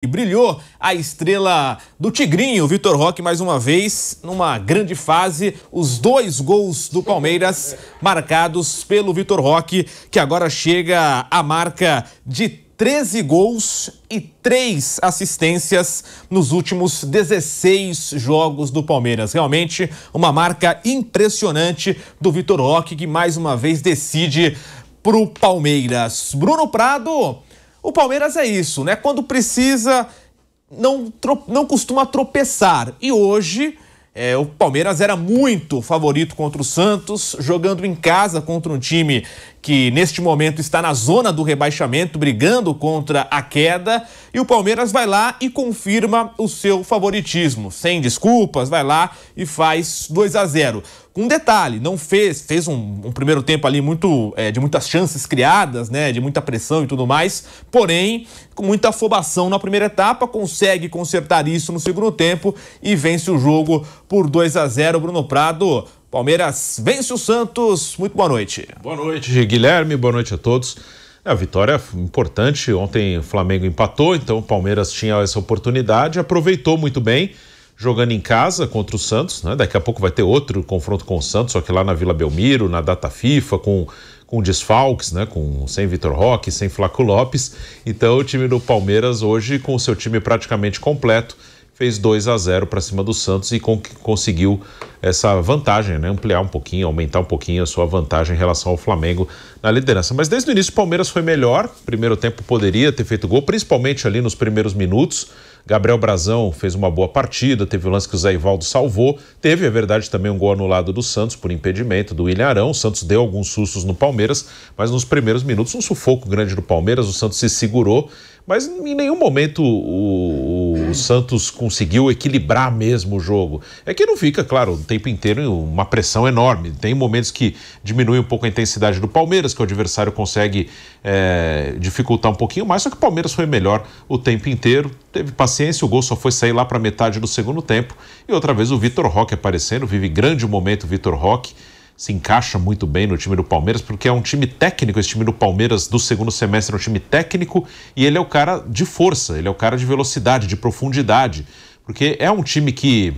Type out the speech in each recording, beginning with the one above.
E brilhou a estrela do Tigrinho, Vitor Roque, mais uma vez, numa grande fase. Os 2 gols do Palmeiras marcados pelo Vitor Roque, que agora chega à marca de 13 gols e 3 assistências nos últimos 16 jogos do Palmeiras. Realmente uma marca impressionante do Vitor Roque, que mais uma vez decide pro Palmeiras. Bruno Prado, o Palmeiras é isso, né? Quando precisa, não costuma tropeçar. E hoje, o Palmeiras era muito favorito contra o Santos, jogando em casa contra um time que neste momento está na zona do rebaixamento, brigando contra a queda, e o Palmeiras vai lá e confirma o seu favoritismo. Sem desculpas, vai lá e faz 2-0. Com um detalhe, não fez um primeiro tempo ali de muitas chances criadas, né, de muita pressão e tudo mais, porém, com muita afobação na primeira etapa, consegue consertar isso no segundo tempo e vence o jogo por 2-0. Bruno Prado, Palmeiras vence o Santos. Muito boa noite. Boa noite, Guilherme. Boa noite a todos. A vitória importante. Ontem o Flamengo empatou, então o Palmeiras tinha essa oportunidade, aproveitou muito bem, jogando em casa contra o Santos, né? Daqui a pouco vai ter outro confronto com o Santos, só que lá na Vila Belmiro, na data FIFA, com desfalques, né? Sem Vitor Roque, sem Flaco Lopes. Então o time do Palmeiras hoje, com o seu time praticamente completo, fez 2-0 para cima do Santos e conseguiu essa vantagem, né? Ampliar um pouquinho, aumentar um pouquinho a sua vantagem em relação ao Flamengo na liderança. Mas desde o início o Palmeiras foi melhor. Primeiro tempo poderia ter feito gol, principalmente ali nos primeiros minutos. Gabriel Brazão fez uma boa partida, teve o lance que o Zé Ivaldo salvou. Teve, é verdade, também um gol anulado do Santos por impedimento do William Arão. O Santos deu alguns sustos no Palmeiras, mas nos primeiros minutos um sufoco grande do Palmeiras. O Santos se segurou, mas em nenhum momento o Santos conseguiu equilibrar mesmo o jogo. É que não fica, claro, o tempo inteiro uma pressão enorme. Tem momentos que diminui um pouco a intensidade do Palmeiras, que o adversário consegue dificultar um pouquinho mais, só que o Palmeiras foi melhor o tempo inteiro, teve paciência, o gol só foi sair lá para metade do segundo tempo. E outra vez o Vitor Roque aparecendo, vive grande momento o Vitor Roque. Se encaixa muito bem no time do Palmeiras, porque é um time técnico. Esse time do Palmeiras do segundo semestre é um time técnico e ele é o cara de força, ele é o cara de velocidade, de profundidade, porque é um time que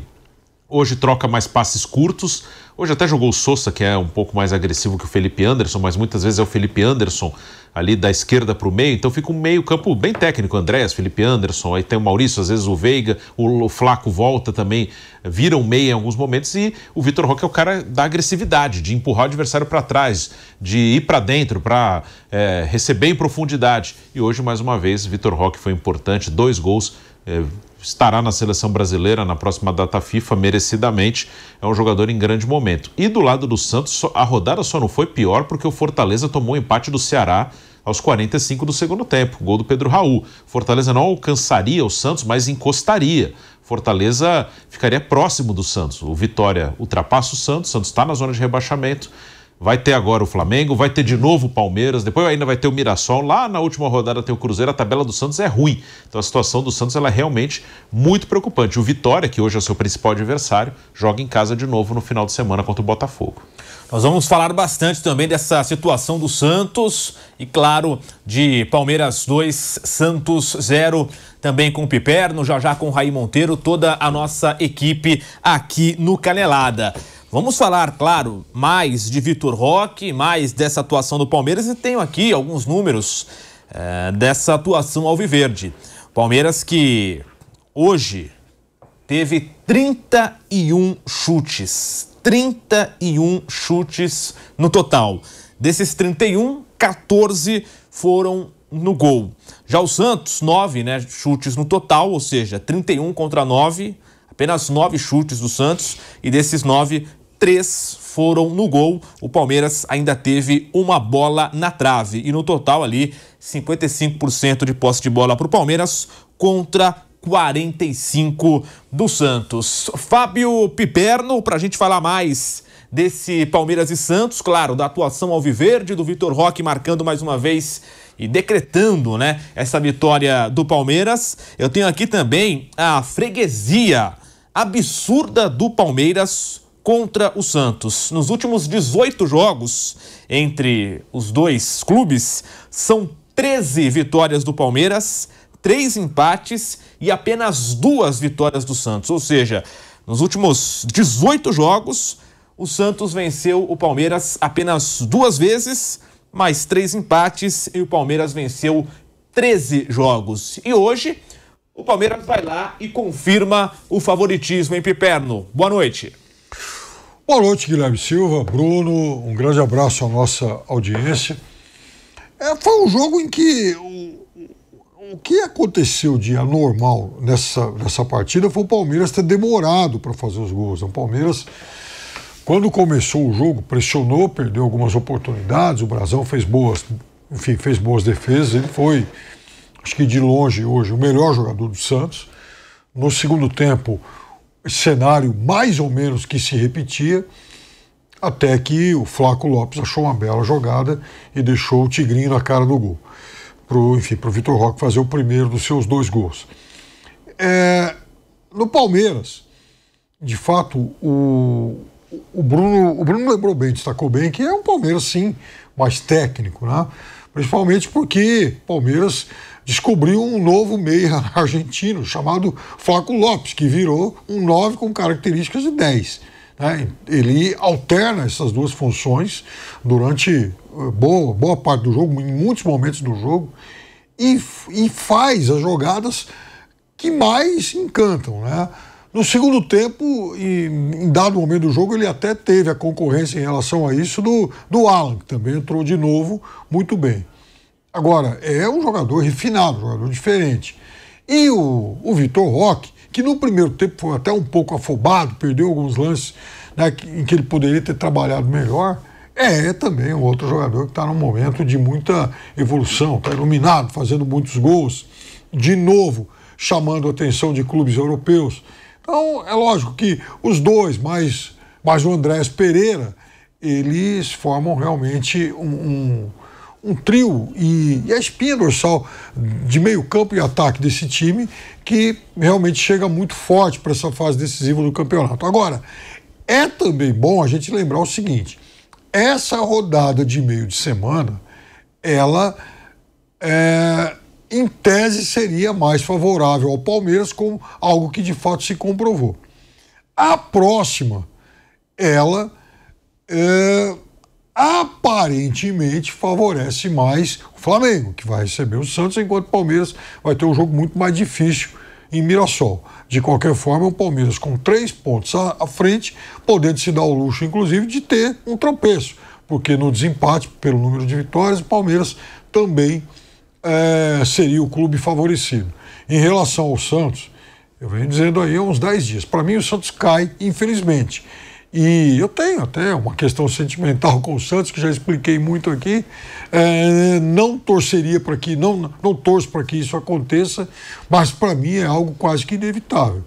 hoje troca mais passes curtos. Hoje até jogou o Sousa, que é um pouco mais agressivo que o Felipe Anderson, mas muitas vezes é o Felipe Anderson ali da esquerda para o meio, então fica um meio campo bem técnico, Andréas, Felipe Anderson, aí tem o Maurício, às vezes o Veiga, o Flaco volta também, vira um meio em alguns momentos, e o Vitor Roque é o cara da agressividade, de empurrar o adversário para trás, de ir para dentro, para receber em profundidade. E hoje, mais uma vez, Vitor Roque foi importante, 2 gols, estará na seleção brasileira na próxima data FIFA, merecidamente. É um jogador em grande momento. E do lado do Santos, a rodada só não foi pior porque o Fortaleza tomou um empate do Ceará aos 45 do segundo tempo, gol do Pedro Raul. Fortaleza não alcançaria o Santos, mas encostaria. Fortaleza ficaria próximo do Santos. O Vitória ultrapassa o Santos está na zona de rebaixamento. Vai ter agora o Flamengo, vai ter de novo o Palmeiras, depois ainda vai ter o Mirassol. Lá na última rodada tem o Cruzeiro, a tabela do Santos é ruim. Então a situação do Santos ela é realmente muito preocupante. O Vitória, que hoje é o seu principal adversário, joga em casa de novo no final de semana contra o Botafogo. Nós vamos falar bastante também dessa situação do Santos e, claro, de Palmeiras 2, Santos 0, também com o Piperno, já com o Raí Monteiro, toda a nossa equipe aqui no Canelada. Vamos falar, claro, mais de Vitor Roque, mais dessa atuação do Palmeiras, e tenho aqui alguns números dessa atuação alviverde. Palmeiras que hoje teve 31 chutes. 31 chutes no total. Desses 31, 14 foram no gol. Já o Santos, 9 chutes no total, ou seja, 31 contra 9, apenas 9 chutes do Santos, e desses 9, 3 foram no gol. O Palmeiras ainda teve uma bola na trave. E no total ali, 55% de posse de bola para o Palmeiras contra 45% do Santos. Fábio Piperno, para a gente falar mais desse Palmeiras e Santos, claro, da atuação alviverde, do Vitor Roque marcando mais uma vez e decretando, essa vitória do Palmeiras. Eu tenho aqui também a freguesia absurda do Palmeiras contra o Santos. Nos últimos 18 jogos entre os dois clubes, são 13 vitórias do Palmeiras, 3 empates e apenas 2 vitórias do Santos. Ou seja, nos últimos 18 jogos, o Santos venceu o Palmeiras apenas 2 vezes, mais 3 empates, e o Palmeiras venceu 13 jogos. E hoje, o Palmeiras vai lá e confirma o favoritismo em Piperno. Boa noite. Boa noite, Guilherme Silva, Bruno, um grande abraço à nossa audiência. Foi um jogo em que o que aconteceu de anormal nessa partida foi o Palmeiras ter demorado para fazer os gols. O Palmeiras, quando começou o jogo, pressionou, perdeu algumas oportunidades, o Brasão fez boas defesas, ele foi, acho que de longe hoje, o melhor jogador do Santos. No segundo tempo, cenário mais ou menos que se repetia, até que o Flaco Lopes achou uma bela jogada e deixou o Tigrinho na cara do gol, pro Vitor Roque fazer o primeiro dos seus 2 gols. No Palmeiras, de fato, o Bruno lembrou bem, destacou bem, que é um Palmeiras, sim, mais técnico, né? Principalmente porque o Palmeiras descobriu um novo meia argentino chamado Flaco Lopes, que virou um 9 com características de 10. Né? Ele alterna essas 2 funções durante boa parte do jogo, em muitos momentos do jogo, e faz as jogadas que mais encantam, né? No segundo tempo, em dado momento do jogo, ele até teve a concorrência em relação a isso do Alan, que também entrou de novo muito bem. Agora, é um jogador refinado, um jogador diferente. E o Vitor Roque, que no primeiro tempo foi até um pouco afobado, perdeu alguns lances, né, em que ele poderia ter trabalhado melhor, é também um outro jogador que está num momento de muita evolução, está iluminado, fazendo muitos gols, de novo chamando a atenção de clubes europeus. Então, é lógico que os dois, mais o Andrés Pereira, eles formam realmente um trio e a espinha dorsal de meio campo e ataque desse time, que realmente chega muito forte para essa fase decisiva do campeonato. Agora, é também bom a gente lembrar o seguinte: essa rodada de meio de semana, ela em tese seria mais favorável ao Palmeiras, como algo que de fato se comprovou. A próxima, ela aparentemente favorece mais o Flamengo, que vai receber o Santos, enquanto o Palmeiras vai ter um jogo muito mais difícil em Mirassol. De qualquer forma, o Palmeiras com 3 pontos à frente, podendo se dar o luxo, inclusive, de ter um tropeço, porque no desempate, pelo número de vitórias, o Palmeiras também seria o clube favorecido. Em relação ao Santos, eu venho dizendo aí há uns 10 dias, para mim o Santos cai, infelizmente. E eu tenho até uma questão sentimental com o Santos, que já expliquei muito aqui. Não torceria para que, não torço para que isso aconteça, mas para mim é algo quase que inevitável.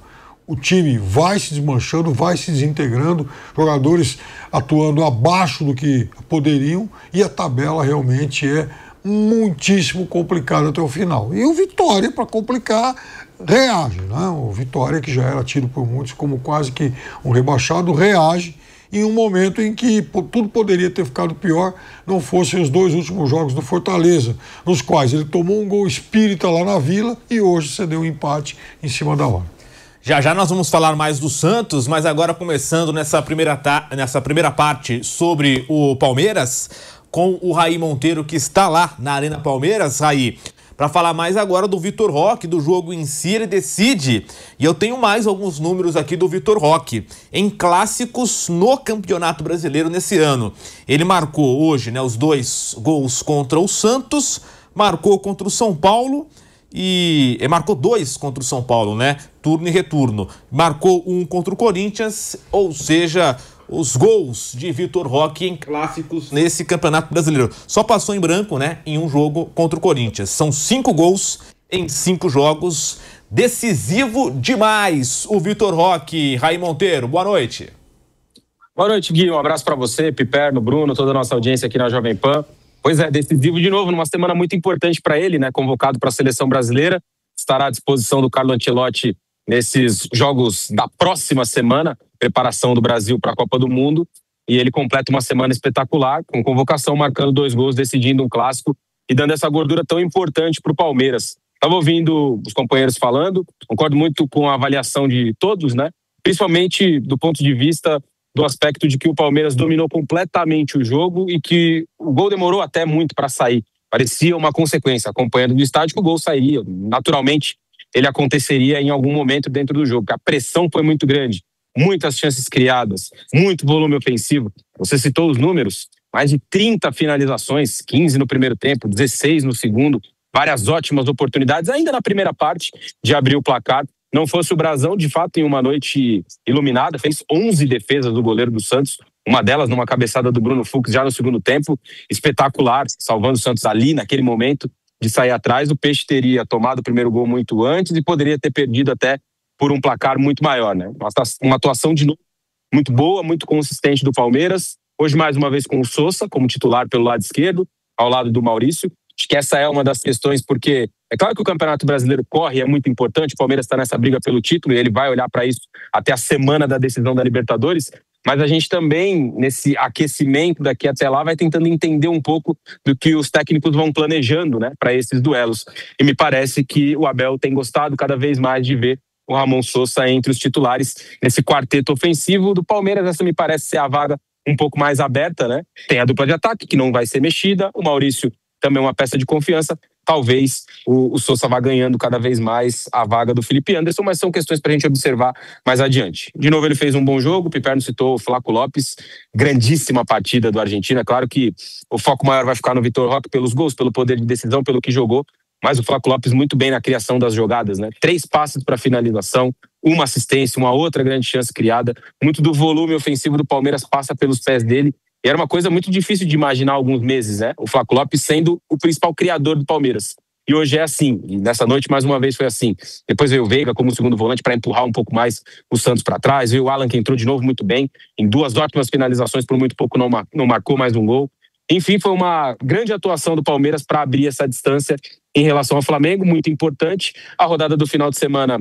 O time vai se desmanchando, vai se desintegrando, jogadores atuando abaixo do que poderiam, e a tabela realmente é muitíssimo complicada até o final. E o Vitória, para complicar, reage, né? O Vitória, que já era tido por muitos como quase que um rebaixado, reage em um momento em que tudo poderia ter ficado pior, não fossem os 2 últimos jogos do Fortaleza, nos quais ele tomou um gol espírita lá na Vila e hoje cedeu um empate em cima da hora. Já nós vamos falar mais do Santos, mas agora começando nessa primeira parte sobre o Palmeiras, com o Raí Monteiro, que está lá na Arena Palmeiras. Raí, para falar mais agora do Vitor Roque, do jogo em si, ele decide. E eu tenho mais alguns números aqui do Vitor Roque em clássicos no Campeonato Brasileiro nesse ano. Ele marcou hoje, né, os 2 gols contra o Santos, marcou contra o São Paulo e marcou 2 contra o São Paulo, né? Turno e retorno. Marcou 1 contra o Corinthians, ou seja, os gols de Vitor Roque em clássicos nesse Campeonato Brasileiro. Só passou em branco, né, em um jogo contra o Corinthians. São 5 gols em 5 jogos. Decisivo demais o Vitor Roque. Raí Monteiro, boa noite. Boa noite, Gui. Um abraço para você, Piperno, Bruno, toda a nossa audiência aqui na Jovem Pan. Pois é, decisivo de novo, numa semana muito importante para ele, né, convocado para a Seleção Brasileira. Estará à disposição do Carlo Ancelotti nesses jogos da próxima semana, preparação do Brasil para a Copa do Mundo, e ele completa uma semana espetacular, com convocação, marcando 2 gols, decidindo um clássico e dando essa gordura tão importante para o Palmeiras. Estava ouvindo os companheiros falando, concordo muito com a avaliação de todos, né? Principalmente do ponto de vista do aspecto de que o Palmeiras dominou completamente o jogo e que o gol demorou até muito para sair. Parecia uma consequência, acompanhando do estádio, que o gol sairia. Naturalmente, ele aconteceria em algum momento dentro do jogo. A pressão foi muito grande, muitas chances criadas, muito volume ofensivo. Você citou os números, mais de 30 finalizações, 15 no primeiro tempo, 16 no segundo, várias ótimas oportunidades, ainda na primeira parte, de abrir o placar. Não fosse o Brasão, de fato, em uma noite iluminada, fez 11 defesas do goleiro do Santos, uma delas numa cabeçada do Bruno Fux já no segundo tempo, espetacular, salvando o Santos ali naquele momento de sair atrás. O Peixe teria tomado o primeiro gol muito antes e poderia ter perdido até por um placar muito maior, né? Uma atuação de novo muito boa, muito consistente do Palmeiras, hoje mais uma vez com o Sousa como titular pelo lado esquerdo, ao lado do Maurício. Acho que essa é uma das questões, porque é claro que o Campeonato Brasileiro corre, é muito importante, o Palmeiras está nessa briga pelo título e ele vai olhar para isso até a semana da decisão da Libertadores, mas a gente também, nesse aquecimento daqui até lá, vai tentando entender um pouco do que os técnicos vão planejando, né, para esses duelos. E me parece que o Abel tem gostado cada vez mais de ver o Ramon Sousa entre os titulares nesse quarteto ofensivo do Palmeiras. Essa me parece ser a vaga um pouco mais aberta, né? Tem a dupla de ataque, que não vai ser mexida, o Maurício também uma peça de confiança. Talvez o Sousa vá ganhando cada vez mais a vaga do Felipe Anderson, mas são questões para a gente observar mais adiante. De novo, ele fez um bom jogo, o Piperno citou o Flaco Lopes, grandíssima partida do Argentina. Claro que o foco maior vai ficar no Vitor Roque pelos gols, pelo poder de decisão, pelo que jogou, mas o Flaco Lopes muito bem na criação das jogadas, né? 3 passes para finalização, uma assistência, uma outra grande chance criada. Muito do volume ofensivo do Palmeiras passa pelos pés dele. E era uma coisa muito difícil de imaginar há alguns meses, né? O Flaco Lopes sendo o principal criador do Palmeiras. E hoje é assim. E nessa noite, mais uma vez, foi assim. Depois veio o Veiga como segundo volante para empurrar um pouco mais o Santos para trás. Veio o Alan, que entrou de novo muito bem. Em 2 ótimas finalizações, por muito pouco não marcou mais um gol. Enfim, foi uma grande atuação do Palmeiras para abrir essa distância em relação ao Flamengo, muito importante. A rodada do final de semana,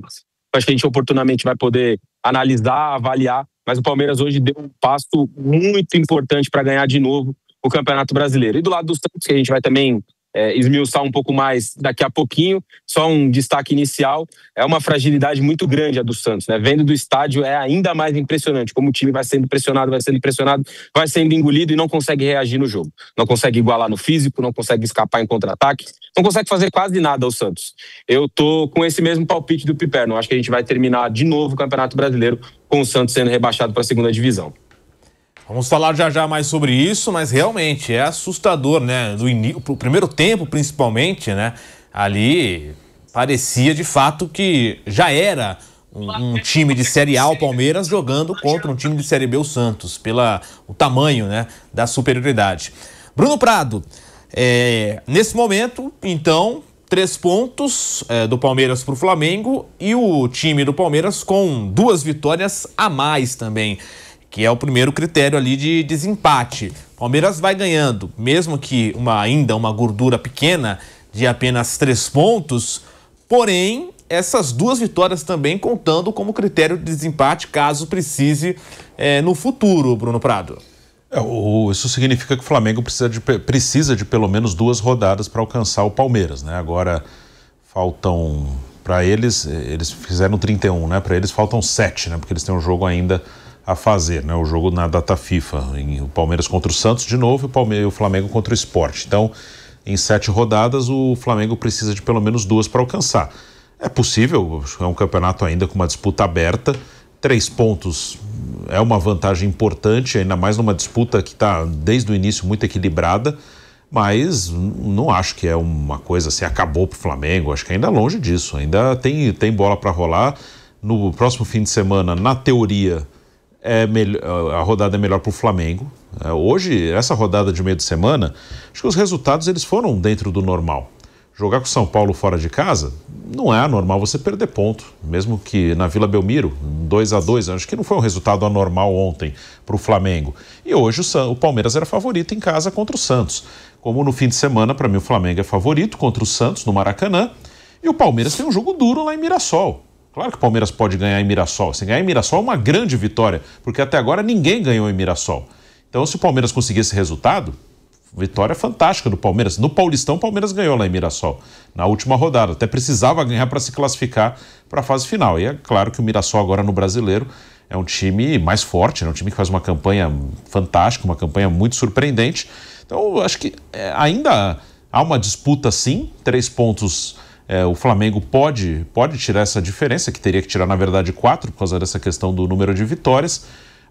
acho que a gente oportunamente vai poder analisar, avaliar, mas o Palmeiras hoje deu um passo muito importante para ganhar de novo o Campeonato Brasileiro. E do lado dos Santos, que a gente vai também esmiuçar um pouco mais daqui a pouquinho, só um destaque inicial, é uma fragilidade muito grande a do Santos, né? Vendo do estádio é ainda mais impressionante, como o time vai sendo pressionado, vai sendo engolido e não consegue reagir no jogo. Não consegue igualar no físico, não consegue escapar em contra-ataque, não consegue fazer quase nada ao Santos. Eu tô com esse mesmo palpite do Piperno, acho que a gente vai terminar de novo o Campeonato Brasileiro com o Santos sendo rebaixado para a segunda divisão. Vamos falar já mais sobre isso, mas realmente é assustador, né? O primeiro tempo, principalmente, né? Ali parecia de fato que já era um time de Série A, o Palmeiras, jogando contra um time de Série B, o Santos, o tamanho, né, da superioridade. Bruno Prado, nesse momento, então, 3 pontos do Palmeiras para o Flamengo e o time do Palmeiras com 2 vitórias a mais também, que é o primeiro critério ali de desempate. Palmeiras vai ganhando, mesmo que ainda uma gordura pequena de apenas 3 pontos, porém, essas 2 vitórias também contando como critério de desempate, caso precise no futuro, Bruno Prado. Isso significa que o Flamengo precisa de pelo menos 2 rodadas para alcançar o Palmeiras, né? Agora faltam, para eles fizeram 31, né? Para eles faltam 7, né? Porque eles têm um jogo ainda a fazer, né? O jogo na data FIFA, o Palmeiras contra o Santos de novo e o Flamengo contra o Sport. Então, em 7 rodadas, o Flamengo precisa de pelo menos 2 para alcançar. É possível, é um campeonato ainda com uma disputa aberta. 3 pontos é uma vantagem importante, ainda mais numa disputa que está desde o início muito equilibrada, mas não acho que é uma coisa assim, acabou para o Flamengo, acho que ainda é longe disso, ainda tem bola para rolar. No próximo fim de semana, na teoria, a rodada é melhor para o Flamengo. Hoje, essa rodada de meio de semana, acho que os resultados eles foram dentro do normal. Jogar com o São Paulo fora de casa, não é anormal você perder ponto, mesmo que na Vila Belmiro, 2-2, acho que não foi um resultado anormal ontem para o Flamengo. E hoje o Palmeiras era favorito em casa contra o Santos. Como no fim de semana, para mim o Flamengo é favorito contra o Santos no Maracanã, e o Palmeiras tem um jogo duro lá em Mirassol. Claro que o Palmeiras pode ganhar em Mirassol. Se ganhar em Mirassol é uma grande vitória, porque até agora ninguém ganhou em Mirassol. Então, se o Palmeiras conseguir esse resultado, vitória fantástica do Palmeiras. No Paulistão, o Palmeiras ganhou lá em Mirassol, na última rodada. Até precisava ganhar para se classificar para a fase final. E é claro que o Mirassol agora no Brasileiro é um time mais forte, é um time que faz uma campanha fantástica, uma campanha muito surpreendente. Então, eu acho que ainda há uma disputa sim, 3 pontos. O Flamengo pode tirar essa diferença, que teria que tirar, na verdade, 4, por causa dessa questão do número de vitórias.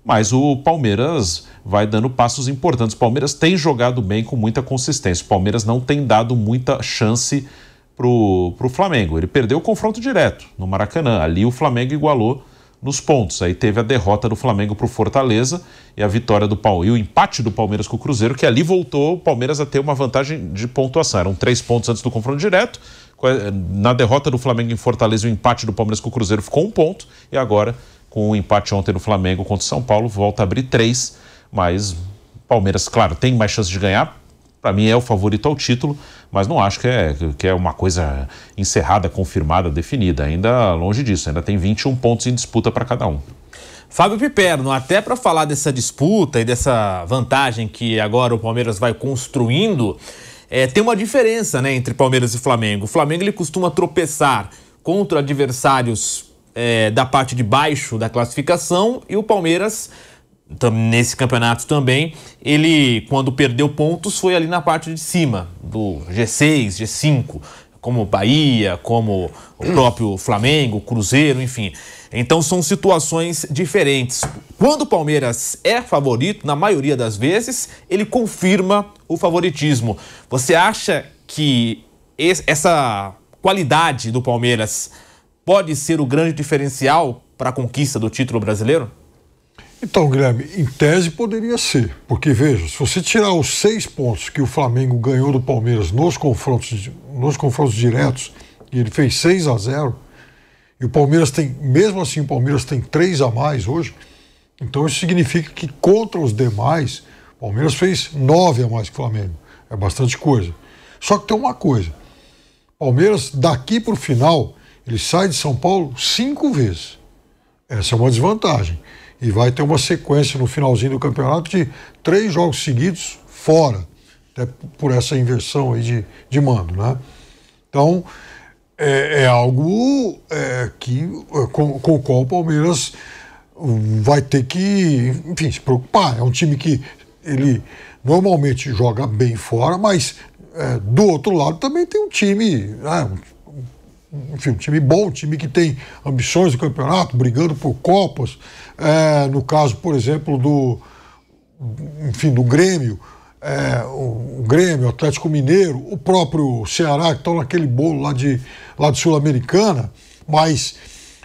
Mas o Palmeiras vai dando passos importantes. O Palmeiras tem jogado bem com muita consistência. O Palmeiras não tem dado muita chance pro Flamengo. Ele perdeu o confronto direto no Maracanã. Ali o Flamengo igualou nos pontos. Aí teve a derrota do Flamengo pro Fortaleza e a vitória e o empate do Palmeiras com o Cruzeiro, que ali voltou o Palmeiras a ter uma vantagem de pontuação. Eram 3 pontos antes do confronto direto. Na derrota do Flamengo em Fortaleza, o empate do Palmeiras com o Cruzeiro ficou 1 ponto. E agora, com o empate ontem no Flamengo contra o São Paulo, volta a abrir 3, mas o Palmeiras, claro, tem mais chance de ganhar. Para mim é o favorito ao título, mas não acho que é uma coisa encerrada, confirmada, definida. Ainda longe disso, ainda tem 21 pontos em disputa para cada um. Fábio Piperno, até para falar dessa disputa e dessa vantagem que agora o Palmeiras vai construindo, tem uma diferença, né, entre Palmeiras e Flamengo. O Flamengo ele costuma tropeçar contra adversários da parte de baixo da classificação, e o Palmeiras, nesse campeonato também, ele, quando perdeu pontos, foi ali na parte de cima, do G6, G5, como Bahia, como o próprio Flamengo, Cruzeiro, enfim. Então são situações diferentes. Quando o Palmeiras é favorito, na maioria das vezes, ele confirma o favoritismo. Você acha que essa qualidade do Palmeiras pode ser o grande diferencial para a conquista do título brasileiro? Então, Guilherme, em tese poderia ser, porque veja, se você tirar os 6 pontos que o Flamengo ganhou do Palmeiras nos confrontos diretos, e ele fez 6-0, e o Palmeiras tem, mesmo assim o Palmeiras tem 3 a mais hoje, então isso significa que contra os demais, o Palmeiras fez 9 a mais que o Flamengo, é bastante coisa. Só que tem uma coisa, o Palmeiras daqui para o final, ele sai de São Paulo 5 vezes. Essa é uma desvantagem. E vai ter uma sequência no finalzinho do campeonato de 3 jogos seguidos fora, até por essa inversão aí de mando, né? Então, é algo com o qual o Palmeiras vai ter que, enfim, se preocupar. É um time que ele normalmente joga bem fora, mas do outro lado também tem um time, enfim, um time bom, um time que tem ambições do campeonato, brigando por Copas. No caso, por exemplo, do Grêmio, o Grêmio, o Atlético Mineiro, o próprio Ceará, que estão naquele bolo lá de Sul-Americana, mas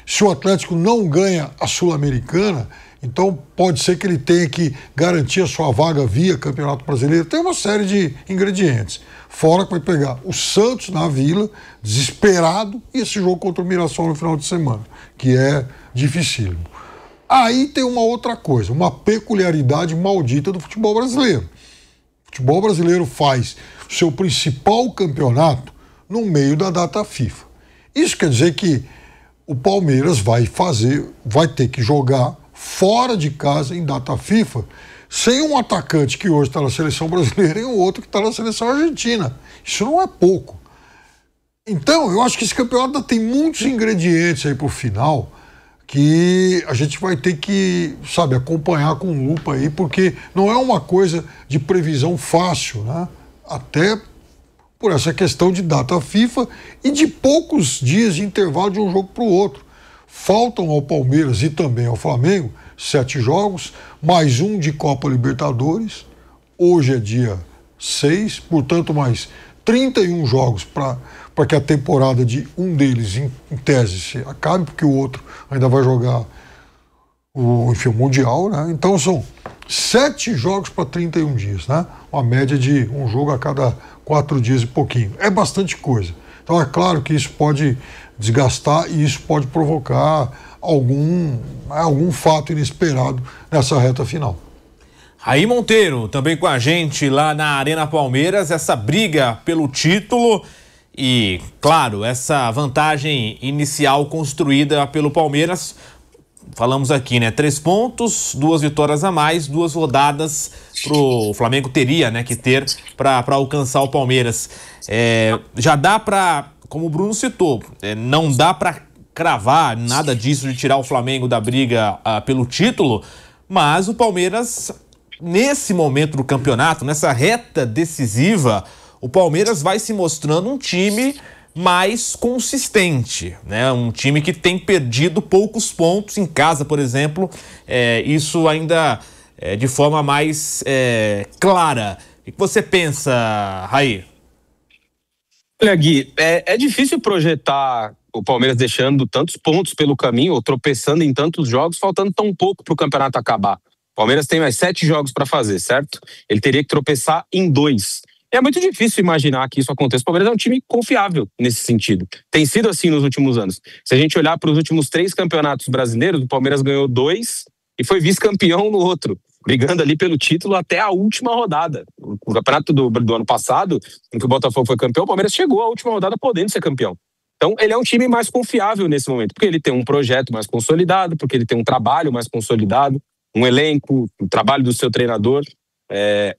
se o Atlético não ganha a Sul-Americana, então pode ser que ele tenha que garantir a sua vaga via Campeonato Brasileiro. Tem uma série de ingredientes. Fora que vai pegar o Santos na Vila, desesperado, e esse jogo contra o Mirassol no final de semana, que é dificílimo. Aí tem uma outra coisa, uma peculiaridade maldita do futebol brasileiro. O futebol brasileiro faz o seu principal campeonato no meio da data FIFA. Isso quer dizer que o Palmeiras vai ter que jogar fora de casa em data FIFA, sem um atacante que hoje está na seleção brasileira e um outro que está na seleção argentina. Isso não é pouco. Então, eu acho que esse campeonato tem muitos ingredientes aí para o final que a gente vai ter que, acompanhar com lupa aí, porque não é uma coisa de previsão fácil, né? Até por essa questão de data FIFA e de poucos dias de intervalo de um jogo para o outro. Faltam ao Palmeiras e também ao Flamengo 7 jogos, mais um de Copa Libertadores. Hoje é dia 6, portanto, mais 31 jogos para que a temporada de um deles, em tese, se acabe, porque o outro ainda vai jogar o Mundial, né? Então são 7 jogos para 31 dias, né? Uma média de um jogo a cada 4 dias e pouquinho. É bastante coisa. Então é claro que isso pode desgastar e isso pode provocar algum fato inesperado nessa reta final. Raí Monteiro, também com a gente lá na Arena Palmeiras, essa briga pelo título e, claro, essa vantagem inicial construída pelo Palmeiras falamos aqui, né? 3 pontos, 2 vitórias a mais, 2 rodadas o Flamengo teria, né, que ter para alcançar o Palmeiras. Já dá para, como o Bruno citou, não dá para cravar nada disso de tirar o Flamengo da briga pelo título, mas o Palmeiras, nesse momento do campeonato, nessa reta decisiva, o Palmeiras vai se mostrando um time mais consistente, né? Um time que tem perdido poucos pontos em casa, por exemplo, isso ainda de forma mais clara. O que você pensa, Raí? Olha, Gui, é difícil projetar o Palmeiras deixando tantos pontos pelo caminho ou tropeçando em tantos jogos, faltando tão pouco para o campeonato acabar. O Palmeiras tem mais 7 jogos para fazer, certo? Ele teria que tropeçar em 2. É muito difícil imaginar que isso aconteça. O Palmeiras é um time confiável nesse sentido. Tem sido assim nos últimos anos. Se a gente olhar para os últimos 3 campeonatos brasileiros, o Palmeiras ganhou 2 e foi vice-campeão no outro, brigando ali pelo título até a última rodada. O campeonato do ano passado, em que o Botafogo foi campeão, o Palmeiras chegou à última rodada podendo ser campeão. Então, ele é um time mais confiável nesse momento, porque ele tem um projeto mais consolidado, porque ele tem um trabalho mais consolidado, um elenco, o trabalho do seu treinador.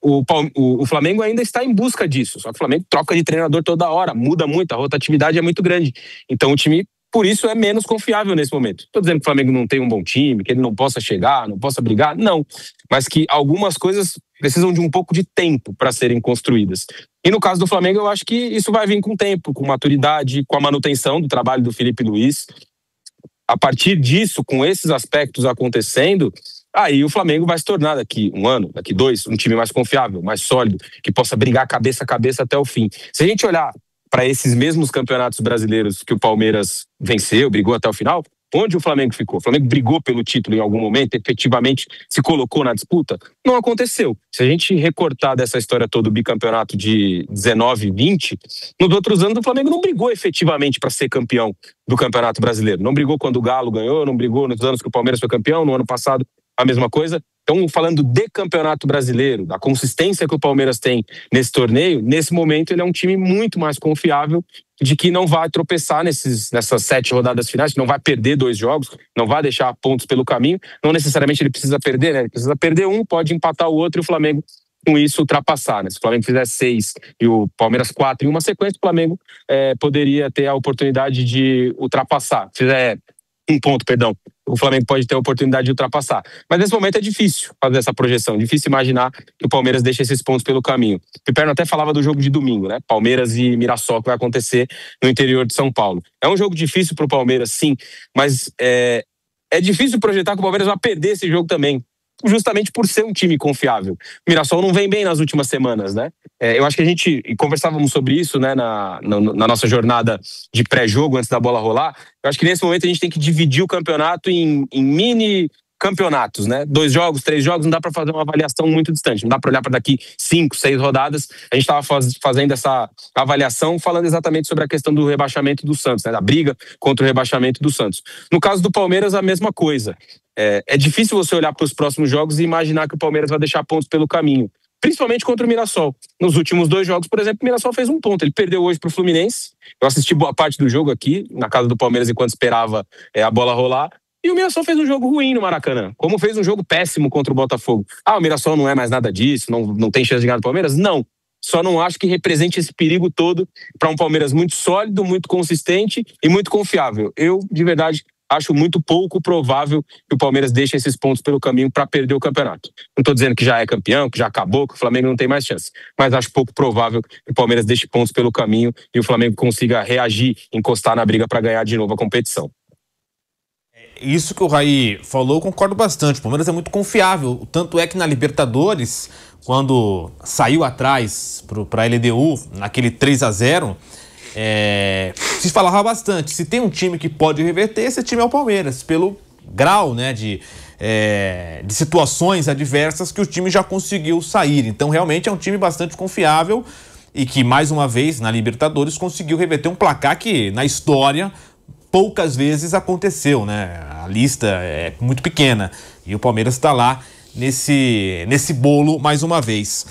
O Flamengo ainda está em busca disso, só que o Flamengo troca de treinador toda hora, muda muito, a rotatividade é muito grande. Então o time, por isso, é menos confiável nesse momento. Estou dizendo que o Flamengo não tem um bom time, que ele não possa chegar, não possa brigar, não. Mas que algumas coisas precisam de um pouco de tempo para serem construídas. E no caso do Flamengo, eu acho que isso vai vir com tempo, com maturidade, com a manutenção do trabalho do Felipe Luiz. A partir disso, com esses aspectos acontecendo, aí o Flamengo vai se tornar daqui 1 ano, daqui 2, um time mais confiável, mais sólido, que possa brigar cabeça a cabeça até o fim. Se a gente olhar para esses mesmos campeonatos brasileiros que o Palmeiras venceu, brigou até o final, onde o Flamengo ficou? O Flamengo brigou pelo título em algum momento, efetivamente se colocou na disputa? Não aconteceu. Se a gente recortar dessa história toda o bicampeonato de 19 e 20, nos outros anos o Flamengo não brigou efetivamente para ser campeão do Campeonato Brasileiro. Não brigou quando o Galo ganhou, não brigou nos anos que o Palmeiras foi campeão, no ano passado a mesma coisa. Então, falando de Campeonato Brasileiro, da consistência que o Palmeiras tem nesse torneio, nesse momento ele é um time muito mais confiável de que não vai tropeçar nessas 7 rodadas finais, que não vai perder 2 jogos, não vai deixar pontos pelo caminho. Não necessariamente ele precisa perder, né? Ele precisa perder um, pode empatar o outro e o Flamengo com isso ultrapassar, né? Se o Flamengo fizer 6 e o Palmeiras 4 em uma sequência, o Flamengo poderia ter a oportunidade de ultrapassar. Se fizer 1 ponto, perdão, o Flamengo pode ter a oportunidade de ultrapassar. Mas nesse momento é difícil fazer essa projeção, difícil imaginar que o Palmeiras deixe esses pontos pelo caminho. O Piperno até falava do jogo de domingo, né? Palmeiras e Mirassol, que vai acontecer no interior de São Paulo. É um jogo difícil para o Palmeiras, sim, mas é difícil projetar que o Palmeiras vai perder esse jogo também, justamente por ser um time confiável. O Mirassol não vem bem nas últimas semanas, né? Eu acho que a gente conversávamos sobre isso, né, na nossa jornada de pré-jogo, antes da bola rolar. Eu acho que nesse momento a gente tem que dividir o campeonato em mini campeonatos, né? 2 jogos, 3 jogos, não dá para fazer uma avaliação muito distante, não dá para olhar para daqui 5, 6 rodadas. A gente estava fazendo essa avaliação falando exatamente sobre a questão do rebaixamento do Santos, né? Da briga contra o rebaixamento do Santos. No caso do Palmeiras, a mesma coisa. É difícil você olhar para os próximos jogos e imaginar que o Palmeiras vai deixar pontos pelo caminho, principalmente contra o Mirassol. Nos últimos 2 jogos, por exemplo, o Mirassol fez 1 ponto. Ele perdeu hoje para o Fluminense. Eu assisti boa parte do jogo aqui, na casa do Palmeiras, enquanto esperava a bola rolar. E o Mirassol fez um jogo ruim no Maracanã, como fez um jogo péssimo contra o Botafogo. O Mirassol não é mais nada disso, não tem chance de ganhar do Palmeiras? Não. Só não acho que represente esse perigo todo para um Palmeiras muito sólido, muito consistente e muito confiável. Eu, de verdade, acho muito pouco provável que o Palmeiras deixe esses pontos pelo caminho para perder o campeonato. Não estou dizendo que já é campeão, que já acabou, que o Flamengo não tem mais chance. Mas acho pouco provável que o Palmeiras deixe pontos pelo caminho e o Flamengo consiga reagir, encostar na briga para ganhar de novo a competição. Isso que o Raí falou, eu concordo bastante. O Palmeiras é muito confiável. Tanto é que na Libertadores, quando saiu atrás para a LDU, naquele 3-0, se falava bastante. Se tem um time que pode reverter, esse time é o Palmeiras, pelo grau, né, de situações adversas que o time já conseguiu sair. Então, realmente é um time bastante confiável e que, mais uma vez, na Libertadores, conseguiu reverter um placar que, na história, poucas vezes aconteceu, né? A lista é muito pequena e o Palmeiras está lá nesse bolo mais uma vez.